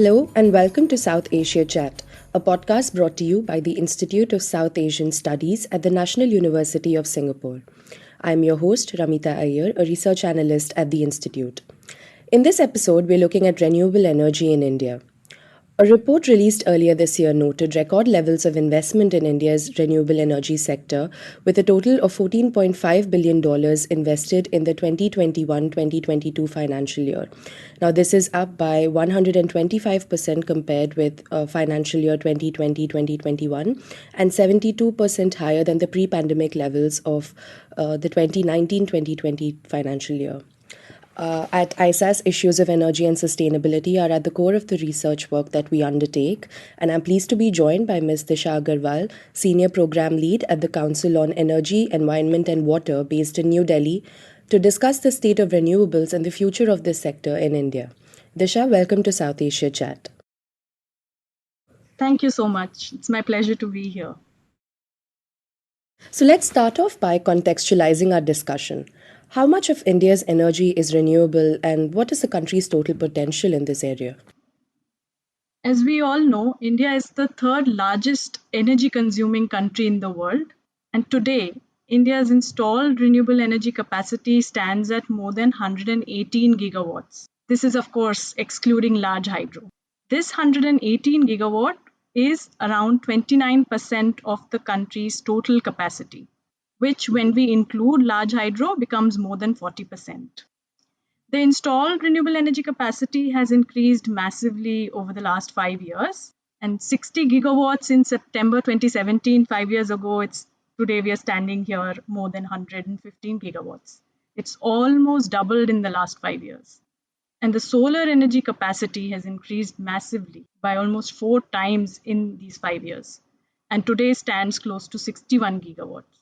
Hello and welcome to South Asia Chat, a podcast brought to you by the Institute of South Asian Studies at the National University of Singapore. I'm your host, Ramita Iyer, a research analyst at the Institute. In this episode, we're looking at renewable energy in India. A report released earlier this year noted record levels of investment in India's renewable energy sector, with a total of $14.5 billion invested in the 2021-2022 financial year. Now, this is up by 125% compared with financial year 2020-2021 and 72% higher than the pre-pandemic levels of the 2019-2020 financial year. At ISAS, issues of energy and sustainability are at the core of the research work that we undertake, and I'm pleased to be joined by Ms Disha Agarwal, Senior Program Lead at the Council on Energy, Environment and Water based in New Delhi, to discuss the state of renewables and the future of this sector in India. Disha, welcome to South Asia Chat. Thank you so much. It's my pleasure to be here. So let's start off by contextualizing our discussion. How much of India's energy is renewable, and what is the country's total potential in this area? As we all know, India is the third largest energy consuming country in the world. And today, India's installed renewable energy capacity stands at more than 118 gigawatts. This is, of course, excluding large hydro. This 118 gigawatt is around 29% of the country's total capacity, which, when we include large hydro, becomes more than 40%. The installed renewable energy capacity has increased massively over the last 5 years, and 60 gigawatts in September 2017, 5 years ago, today we are standing here more than 115 gigawatts. It's almost doubled in the last 5 years. And the solar energy capacity has increased massively by almost 4 times in these 5 years, and today stands close to 61 gigawatts.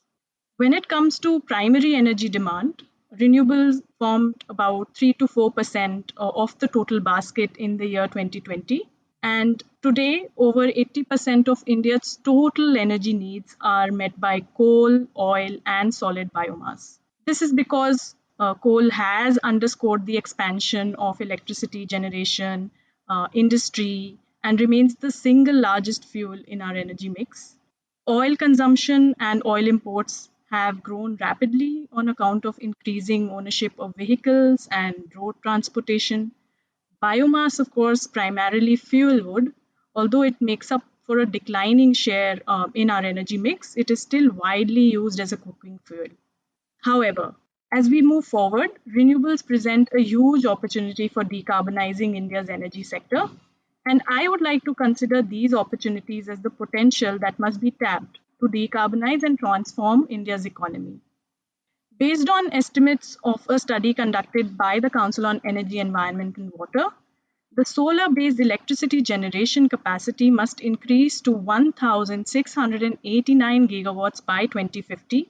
When it comes to primary energy demand, renewables formed about 3 to 4% of the total basket in the year 2020. And today, over 80% of India's total energy needs are met by coal, oil, and solid biomass. This is because coal has underscored the expansion of electricity generation, industry, and remains the single largest fuel in our energy mix. Oil consumption and oil imports have grown rapidly on account of increasing ownership of vehicles and road transportation. Biomass, of course, primarily fuel wood, although it makes up for a declining share in our energy mix, it is still widely used as a cooking fuel. However, as we move forward, renewables present a huge opportunity for decarbonizing India's energy sector. And I would like to consider these opportunities as the potential that must be tapped to decarbonize and transform India's economy. Based on estimates of a study conducted by the Council on Energy, Environment and Water, the solar-based electricity generation capacity must increase to 1,689 gigawatts by 2050,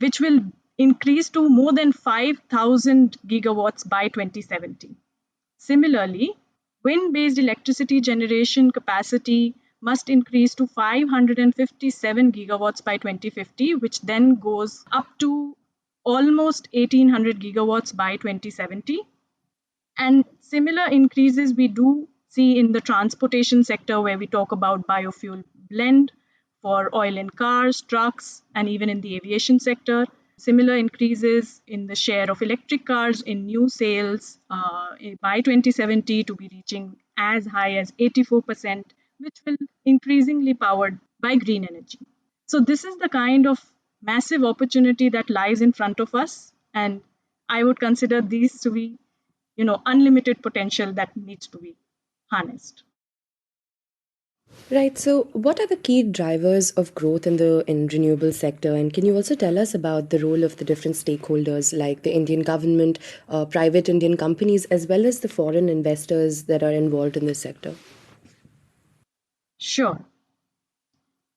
which will increase to more than 5,000 gigawatts by 2070. Similarly, wind-based electricity generation capacity must increase to 557 gigawatts by 2050, which then goes up to almost 1,800 gigawatts by 2070. And similar increases we do see in the transportation sector, where we talk about biofuel blend for oil in cars, trucks, and even in the aviation sector. Similar increases in the share of electric cars in new sales by 2070 to be reaching as high as 84%, which will increasingly powered by green energy. So this is the kind of massive opportunity that lies in front of us, and I would consider these to be, unlimited potential that needs to be harnessed. Right. So, what are the key drivers of growth in the renewable sector? And can you also tell us about the role of the different stakeholders, like the Indian government, private Indian companies, as well as the foreign investors that are involved in this sector? Sure.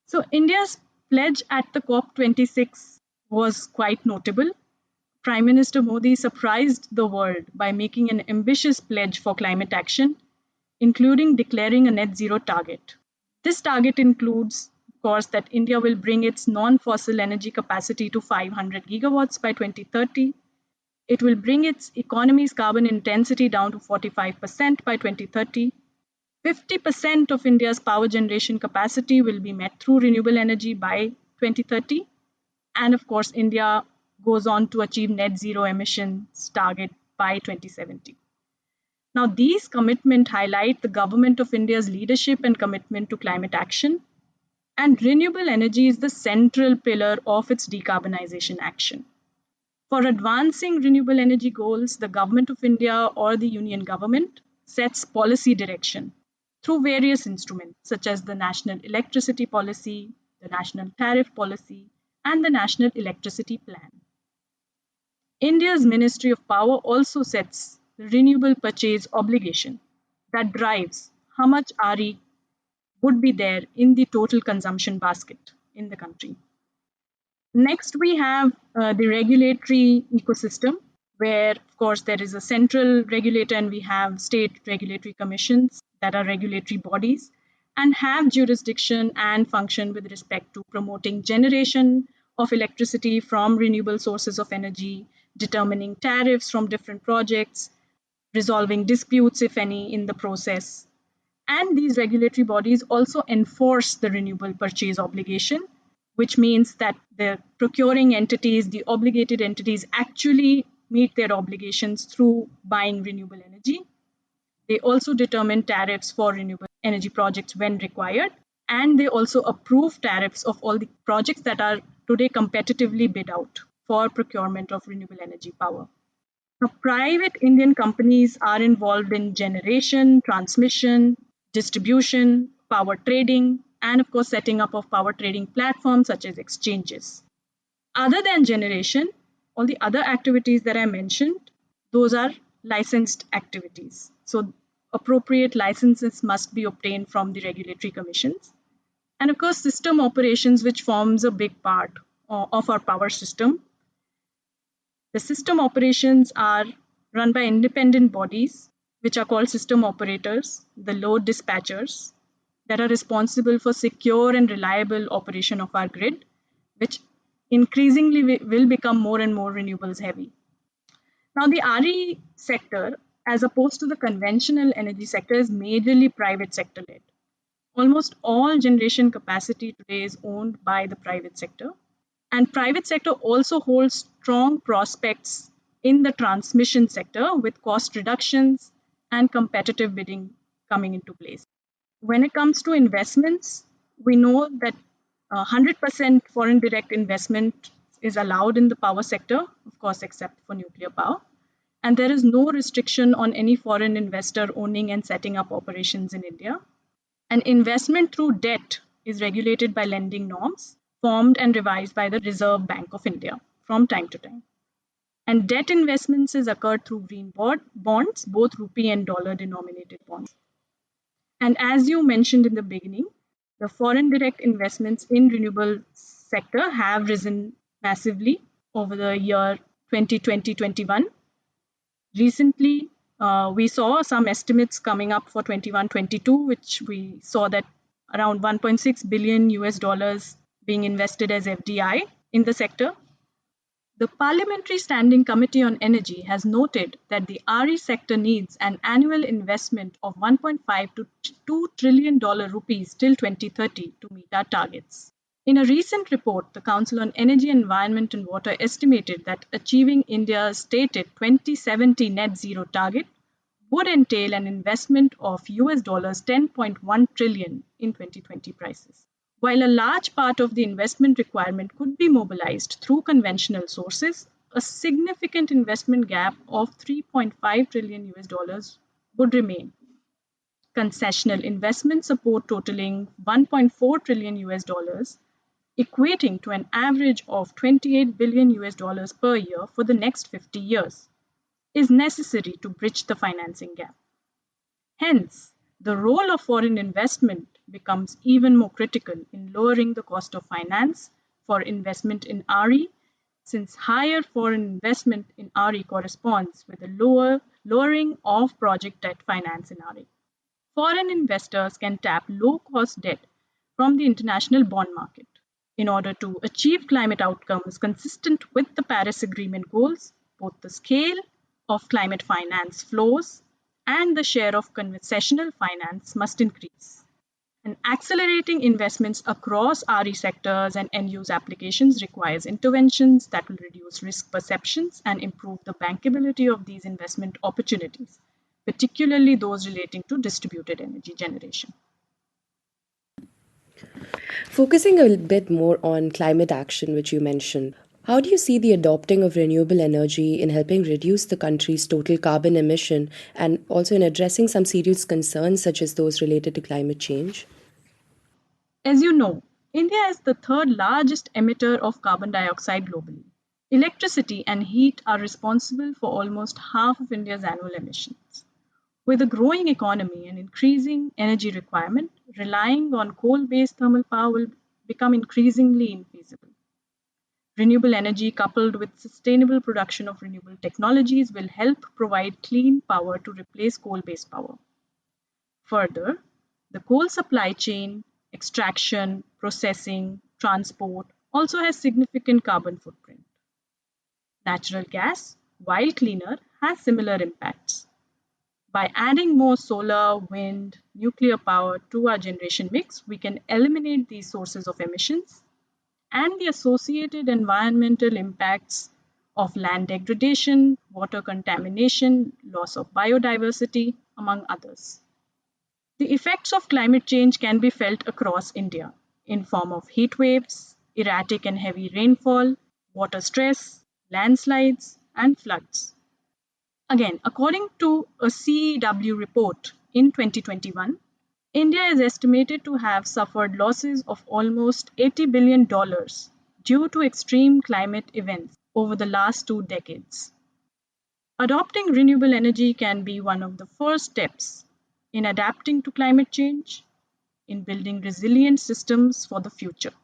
So India's pledge at the COP26 was quite notable. Prime Minister Modi surprised the world by making an ambitious pledge for climate action, including declaring a net zero target. This target includes, of course, that India will bring its non-fossil energy capacity to 500 gigawatts by 2030. It will bring its economy's carbon intensity down to 45% by 2030. 50% of India's power generation capacity will be met through renewable energy by 2030. And of course, India goes on to achieve net zero emissions target by 2070. Now, these commitments highlight the Government of India's leadership and commitment to climate action, and renewable energy is the central pillar of its decarbonization action. For advancing renewable energy goals, the Government of India or the Union Government sets policy direction through various instruments such as the National Electricity Policy, the National Tariff Policy, and the National Electricity Plan. India's Ministry of Power also sets the renewable purchase obligation that drives how much RE would be there in the total consumption basket in the country. Next, we have the regulatory ecosystem, where, of course, there is a central regulator and we have state regulatory commissions that are regulatory bodies and have jurisdiction and function with respect to promoting generation of electricity from renewable sources of energy, determining tariffs from different projects, resolving disputes, if any, in the process. And these regulatory bodies also enforce the renewable purchase obligation, which means that the procuring entities, the obligated entities, actually meet their obligations through buying renewable energy. They also determine tariffs for renewable energy projects when required, and they also approve tariffs of all the projects that are today competitively bid out for procurement of renewable energy power. Now, private Indian companies are involved in generation, transmission, distribution, power trading, and of course, setting up of power trading platforms such as exchanges. Other than generation, all the other activities that I mentioned, those are licensed activities. So, appropriate licenses must be obtained from the regulatory commissions. And of course, system operations, which forms a big part of our power system. The system operations are run by independent bodies, which are called system operators, the load dispatchers, that are responsible for secure and reliable operation of our grid, which increasingly will become more and more renewables heavy. Now, the RE sector, as opposed to the conventional energy sector, is majorly private sector led. Almost all generation capacity today is owned by the private sector. And private sector also holds strong prospects in the transmission sector with cost reductions and competitive bidding coming into place. When it comes to investments, we know that 100% foreign direct investment is allowed in the power sector, of course, except for nuclear power. And there is no restriction on any foreign investor owning and setting up operations in India. And investment through debt is regulated by lending norms formed and revised by the Reserve Bank of India from time to time. And debt investments is occurred through green bonds, both rupee and dollar denominated bonds. And as you mentioned in the beginning, the foreign direct investments in renewable sector have risen massively over the year 2020-21. Recently, we saw some estimates coming up for 21-22, which we saw that around 1.6 billion US dollars being invested as FDI in the sector. The Parliamentary Standing Committee on Energy has noted that the RE sector needs an annual investment of 1.5 to $2 trillion rupees till 2030 to meet our targets. In a recent report, the Council on Energy, Environment and Water estimated that achieving India's stated 2070 net zero target would entail an investment of US dollars 10.1 trillion in 2020 prices. While a large part of the investment requirement could be mobilized through conventional sources, a significant investment gap of 3.5 trillion US dollars would remain. Concessional investment support totaling 1.4 trillion US dollars, equating to an average of 28 billion US dollars per year for the next 50 years, is necessary to bridge the financing gap. Hence, the role of foreign investment becomes even more critical in lowering the cost of finance for investment in RE, since higher foreign investment in RE corresponds with a lowering of project debt finance in RE. Foreign investors can tap low-cost debt from the international bond market. In order to achieve climate outcomes consistent with the Paris Agreement goals, both the scale of climate finance flows and the share of concessional finance must increase. And accelerating investments across RE sectors and end use applications requires interventions that will reduce risk perceptions and improve the bankability of these investment opportunities, particularly those relating to distributed energy generation. Focusing a bit more on climate action, which you mentioned, how do you see the adopting of renewable energy in helping reduce the country's total carbon emission and also in addressing some serious concerns such as those related to climate change? As you know, India is the third largest emitter of carbon dioxide globally. Electricity and heat are responsible for almost half of India's annual emissions. With a growing economy and increasing energy requirement, relying on coal based thermal power will become increasingly infeasible. Renewable energy, coupled with sustainable production of renewable technologies, will help provide clean power to replace coal based power. Further, the coal supply chain, extraction, processing, transport also has significant carbon footprint. Natural gas, while cleaner, has similar impacts. By adding more solar, wind, nuclear power to our generation mix, we can eliminate these sources of emissions and the associated environmental impacts of land degradation, water contamination, loss of biodiversity, among others. The effects of climate change can be felt across India in form of heat waves, erratic and heavy rainfall, water stress, landslides, and floods. Again, according to a CEW report in 2021, India is estimated to have suffered losses of almost $80 billion due to extreme climate events over the last 2 decades. Adopting renewable energy can be one of the first steps in adapting to climate change, in building resilient systems for the future.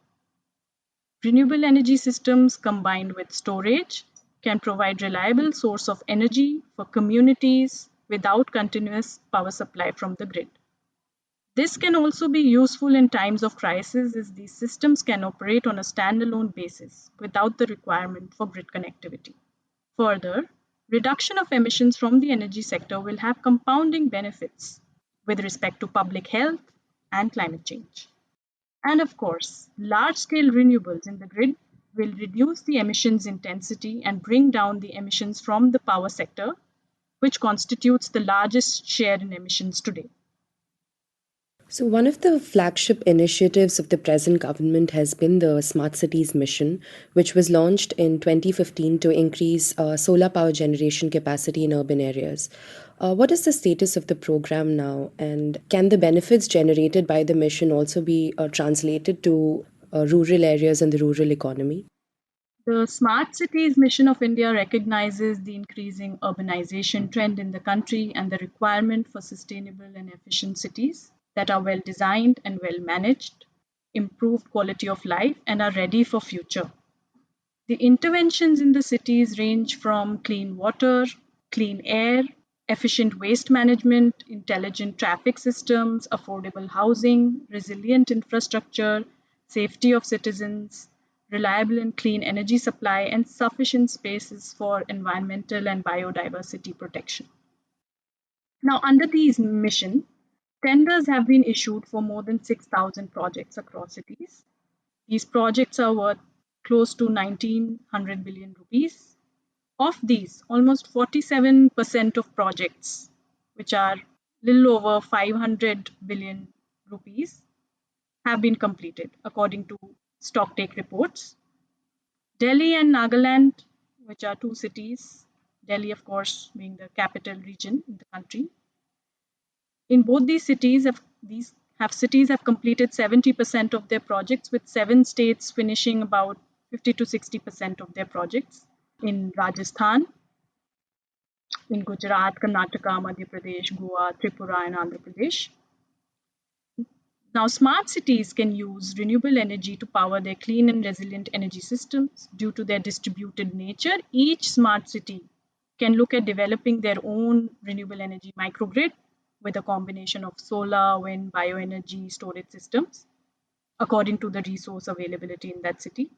Renewable energy systems combined with storage can provide reliable source of energy for communities without continuous power supply from the grid. This can also be useful in times of crisis as these systems can operate on a standalone basis without the requirement for grid connectivity. Further, reduction of emissions from the energy sector will have compounding benefits with respect to public health and climate change. And of course, large scale renewables in the grid will reduce the emissions intensity and bring down the emissions from the power sector, which constitutes the largest share in emissions today. So, one of the flagship initiatives of the present government has been the Smart Cities mission, which was launched in 2015 to increase solar power generation capacity in urban areas. What is the status of the program now, and can the benefits generated by the mission also be translated to rural areas and the rural economy? The Smart Cities mission of India recognizes the increasing urbanization trend in the country and the requirement for sustainable and efficient cities that are well designed and well managed, improved quality of life, and are ready for future. The interventions in the cities range from clean water, clean air, efficient waste management, intelligent traffic systems, affordable housing, resilient infrastructure, safety of citizens, reliable and clean energy supply, and sufficient spaces for environmental and biodiversity protection. Now, under these missions, tenders have been issued for more than 6,000 projects across cities. These projects are worth close to 1900 billion rupees. Of these, almost 47% of projects, which are little over 500 billion rupees, have been completed according to stocktake reports. Delhi and Nagaland, which are two cities, Delhi, of course, being the capital region in the country, in both these cities have completed 70% of their projects, with 7 states finishing about 50 to 60% of their projects. In Rajasthan, in Gujarat, Karnataka, Madhya Pradesh, Goa, Tripura, and Andhra Pradesh. Now, smart cities can use renewable energy to power their clean and resilient energy systems. Due to their distributed nature, each smart city can look at developing their own renewable energy microgrid with a combination of solar, wind, bioenergy storage systems according to the resource availability in that city.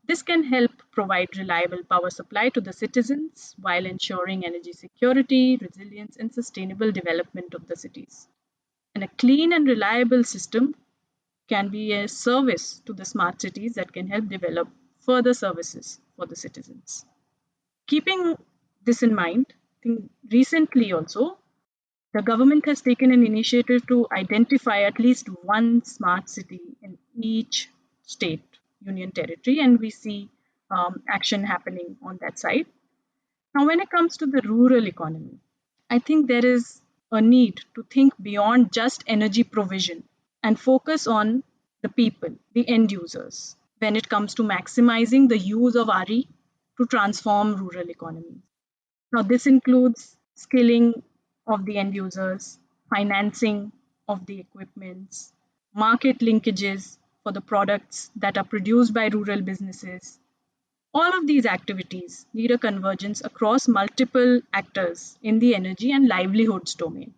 This can help provide reliable power supply to the citizens while ensuring energy security, resilience, and sustainable development of the cities. And a clean and reliable system can be a service to the smart cities that can help develop further services for the citizens. Keeping this in mind, I think recently also the government has taken an initiative to identify at least one smart city in each state, union territory, and we see action happening on that side. Now, when it comes to the rural economy, I think there is a need to think beyond just energy provision and focus on the people, the end users, when it comes to maximizing the use of RE to transform rural economies. Now, this includes skilling of the end users, financing of the equipments, market linkages for the products that are produced by rural businesses. All of these activities need a convergence across multiple actors in the energy and livelihoods domain.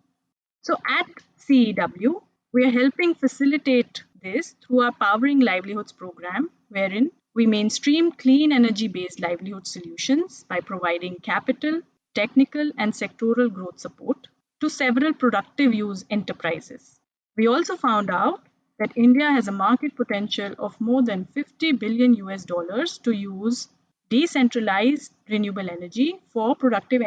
So at CEW, we are helping facilitate this through our Powering Livelihoods program, wherein we mainstream clean energy based livelihood solutions by providing capital, technical, and sectoral growth support to several productive use enterprises. We also found out that India has a market potential of more than 50 billion US dollars to use decentralized renewable energy for productive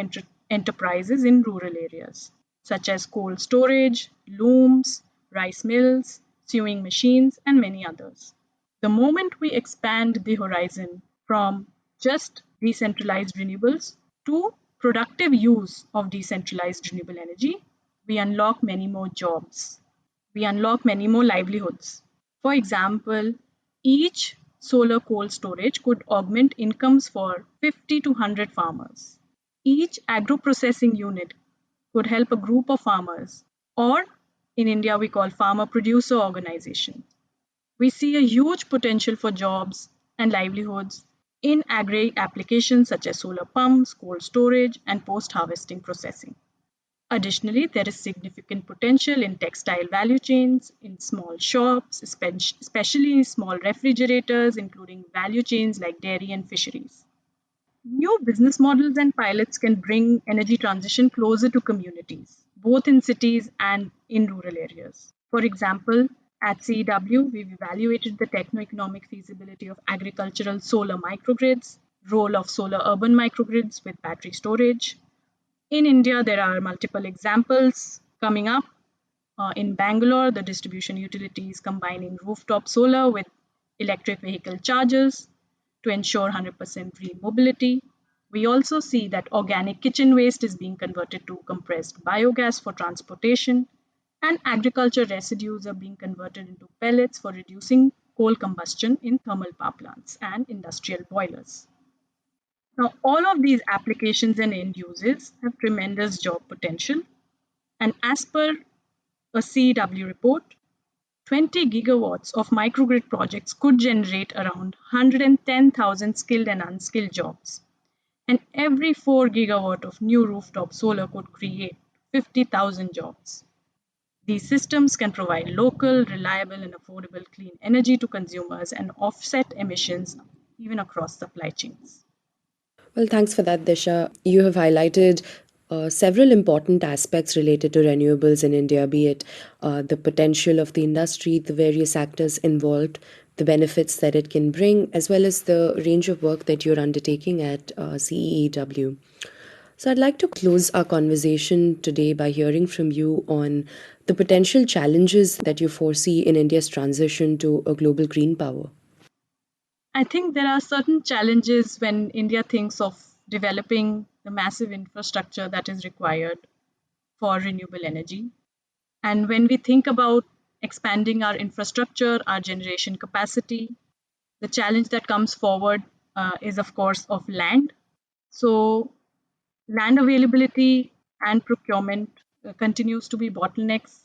enterprises in rural areas, such as cold storage, looms, rice mills, sewing machines, and many others. The moment we expand the horizon from just decentralized renewables to productive use of decentralized renewable energy, we unlock many more jobs. We unlock many more livelihoods. For example, each solar cold storage could augment incomes for 50 to 100 farmers. Each agro processing unit could help a group of farmers, or in India, we call farmer producer organization. We see a huge potential for jobs and livelihoods in agri applications such as solar pumps, cold storage, and post harvesting processing. Additionally, there is significant potential in textile value chains, in small shops, especially small refrigerators, including value chains like dairy and fisheries. New business models and pilots can bring energy transition closer to communities, both in cities and in rural areas. For example, at CEW, we've evaluated the techno-economic feasibility of agricultural solar microgrids, role of solar urban microgrids with battery storage. In India, there are multiple examples coming up. In Bangalore, the distribution utility is combining rooftop solar with electric vehicle chargers to ensure 100% green mobility. We also see that organic kitchen waste is being converted to compressed biogas for transportation, and agriculture residues are being converted into pellets for reducing coal combustion in thermal power plants and industrial boilers. Now, all of these applications and end uses have tremendous job potential, and as per a CEW report, 20 gigawatts of microgrid projects could generate around 110,000 skilled and unskilled jobs. And every 4 gigawatt of new rooftop solar could create 50,000 jobs. These systems can provide local, reliable, and affordable clean energy to consumers and offset emissions even across supply chains. Well, thanks for that, Disha. You have highlighted several important aspects related to renewables in India, be it the potential of the industry, the various actors involved, the benefits that it can bring, as well as the range of work that you're undertaking at CEEW. So I'd like to close our conversation today by hearing from you on the potential challenges that you foresee in India's transition to a global green power. I think there are certain challenges when India thinks of developing the massive infrastructure that is required for renewable energy. And when we think about expanding our infrastructure, our generation capacity, the challenge that comes forward is, of course, of land. So, land availability and procurement continues to be bottlenecks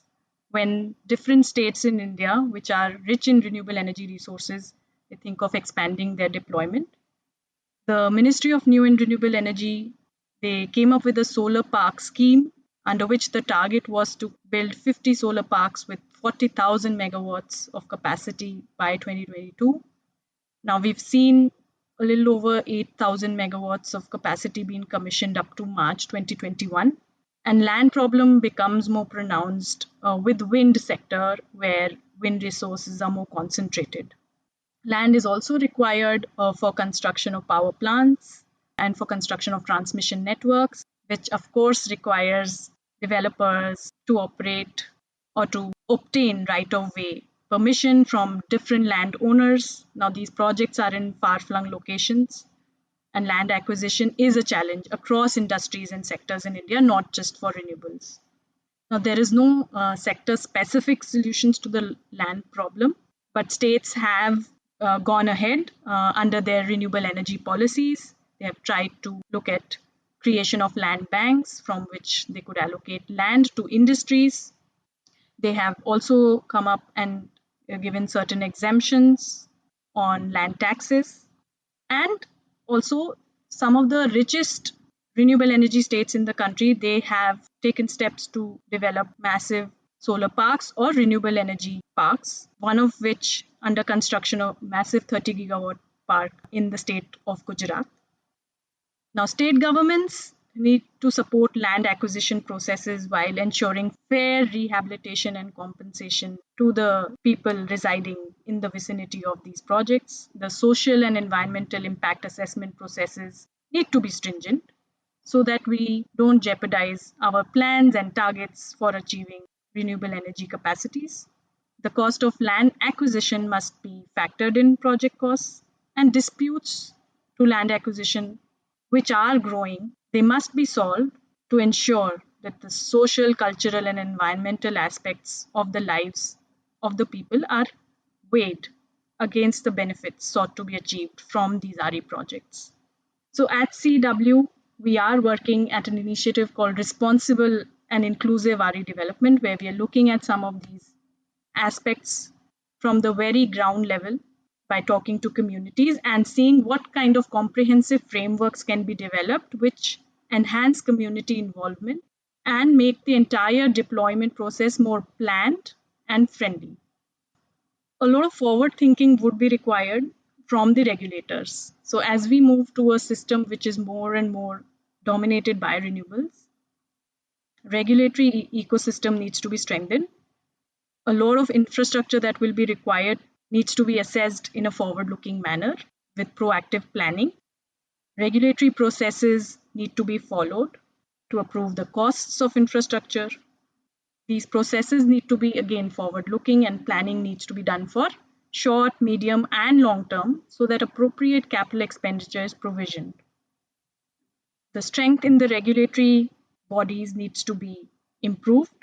when different states in India, which are rich in renewable energy resources, they think of expanding their deployment. The Ministry of New and Renewable Energy, they came up with a solar park scheme under which the target was to build 50 solar parks with 40,000 megawatts of capacity by 2022. Now we've seen a little over 8,000 megawatts of capacity being commissioned up to March 2021. And land problem becomes more pronounced with wind sector where wind resources are more concentrated. Land is also required for construction of power plants and for construction of transmission networks, which of course requires developers to operate or to obtain right of way permission from different landowners. Now, these projects are in far flung locations, and land acquisition is a challenge across industries and sectors in India, not just for renewables. Now, there is no sector specific solutions to the land problem, but states have gone ahead under their renewable energy policies. They have tried to look at creation of land banks from which they could allocate land to industries. They have also come up and given certain exemptions on land taxes. And also, some of the richest renewable energy states in the country, they have taken steps to develop massive solar parks or renewable energy parks, one of which under construction, a massive 30 gigawatt park in the state of Gujarat. Now, state governments need to support land acquisition processes while ensuring fair rehabilitation and compensation to the people residing in the vicinity of these projects. The social and environmental impact assessment processes need to be stringent so that we don't jeopardize our plans and targets for achieving renewable energy capacities. The cost of land acquisition must be factored in project costs, and disputes to land acquisition, which are growing, they must be solved to ensure that the social, cultural, and environmental aspects of the lives of the people are weighed against the benefits sought to be achieved from these RE projects. So at CW, we are working at an initiative called Responsible and Inclusive RE Development, where we are looking at some of these aspects from the very ground level by talking to communities and seeing what kind of comprehensive frameworks can be developed which enhance community involvement and make the entire deployment process more planned and friendly. A lot of forward thinking would be required from the regulators. So, as we move to a system which is more and more dominated by renewables, regulatory ecosystem needs to be strengthened. A lot of infrastructure that will be required needs to be assessed in a forward-looking manner with proactive planning. Regulatory processes need to be followed to approve the costs of infrastructure. These processes need to be again forward-looking, and planning needs to be done for short, medium, and long term so that appropriate capital expenditure is provisioned. The strength in the regulatory bodies needs to be improved.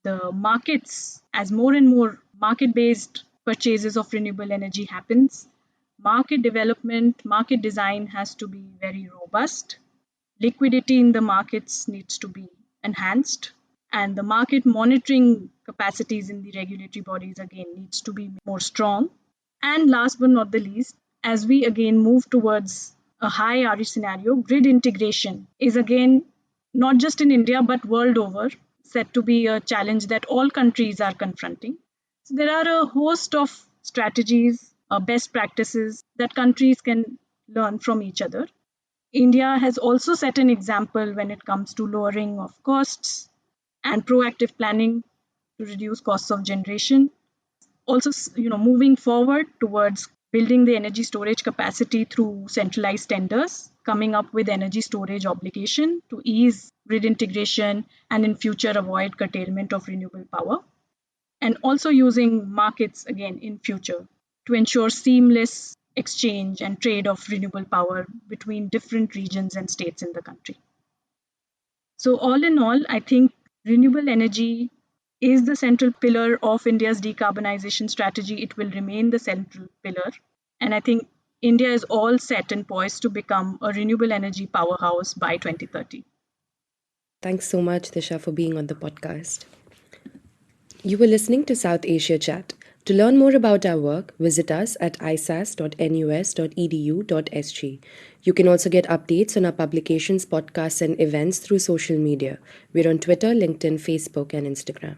The markets, as more and more market-based purchases of renewable energy happens, market development, market design has to be very robust. Liquidity in the markets needs to be enhanced, and the market monitoring capacities in the regulatory bodies again needs to be more strong. And last but not the least, as we again move towards a high RE scenario, grid integration is again not just in India but world over said to be a challenge that all countries are confronting. So there are a host of strategies, best practices that countries can learn from each other. India has also set an example when it comes to lowering of costs and proactive planning to reduce costs of generation. Also, moving forward towards building the energy storage capacity through centralized tenders, coming up with energy storage obligation to ease grid integration and in future avoid curtailment of renewable power, and also using markets again in future to ensure seamless exchange and trade of renewable power between different regions and states in the country. So all in all, I think renewable energy is the central pillar of India's decarbonization strategy. It will remain the central pillar. And I think India is all set and poised to become a renewable energy powerhouse by 2030. Thanks so much, Disha, for being on the podcast. You were listening to South Asia Chat. To learn more about our work, visit us at isas.nus.edu.sg. You can also get updates on our publications, podcasts, and events through social media. We're on Twitter, LinkedIn, Facebook, and Instagram.